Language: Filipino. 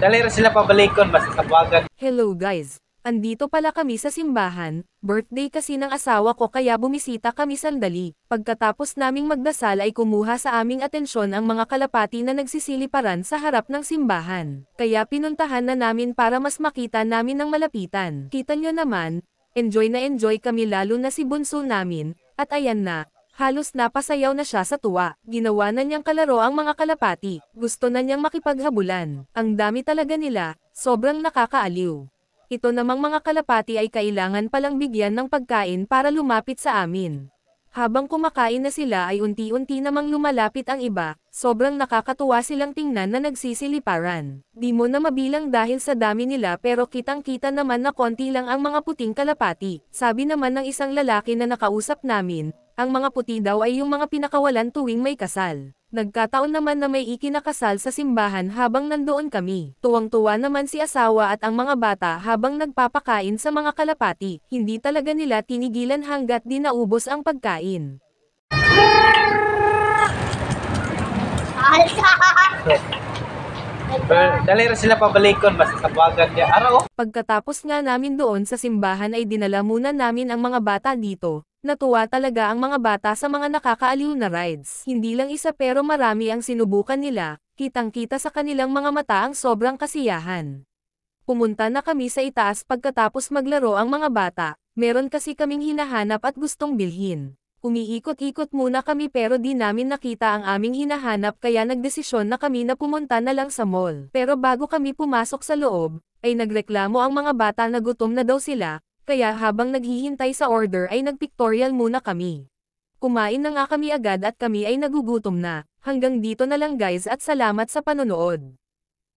Dali rin sila pabalikon, basta sa buwagan. Hello guys! Andito pala kami sa simbahan, birthday kasi ng asawa ko kaya bumisita kami sandali. Pagkatapos naming magdasal ay kumuha sa aming atensyon ang mga kalapati na nagsisiliparan sa harap ng simbahan. Kaya pinuntahan na namin para mas makita namin ng malapitan. Kita nyo naman, enjoy na enjoy kami lalo na si bunso namin, at ayan na. Halos napasayaw na siya sa tuwa. Ginawa na niyang kalaro ang mga kalapati. Gusto na niyang makipaghabulan. Ang dami talaga nila, sobrang nakakaaliw. Ito namang mga kalapati ay kailangan palang bigyan ng pagkain para lumapit sa amin. Habang kumakain na sila ay unti-unti namang lumalapit ang iba, sobrang nakakatuwa silang tingnan na nagsisiliparan. Di mo na mabilang dahil sa dami nila pero kitang-kita naman na konti lang ang mga puting kalapati. Sabi naman ng isang lalaki na nakausap namin, ang mga puti daw ay yung mga pinakawalan tuwing may kasal. Nagkataon naman na may ikinakasal sa simbahan habang nandoon kami. Tuwang-tuwa naman si asawa at ang mga bata habang nagpapakain sa mga kalapati. Hindi talaga nila tinigilan hanggat di naubos ang pagkain. Dali rin sila pabalikon, basta sa buwagan niya. Araw. Pagkatapos nga namin doon sa simbahan ay dinala muna namin ang mga bata dito. Natuwa talaga ang mga bata sa mga nakakaaliw na rides. Hindi lang isa pero marami ang sinubukan nila, kitang-kita sa kanilang mga mata ang sobrang kasiyahan. Pumunta na kami sa itaas pagkatapos maglaro ang mga bata, meron kasi kaming hinahanap at gustong bilhin. Umiikot-ikot muna kami pero di namin nakita ang aming hinahanap kaya nagdesisyon na kami na pumunta na lang sa mall. Pero bago kami pumasok sa loob, ay nagreklamo ang mga bata na gutom na daw sila, kaya habang naghihintay sa order ay nagpictorial muna kami. Kumain na nga kami agad at kami ay nagugutom na. Hanggang dito na lang guys at salamat sa panonood.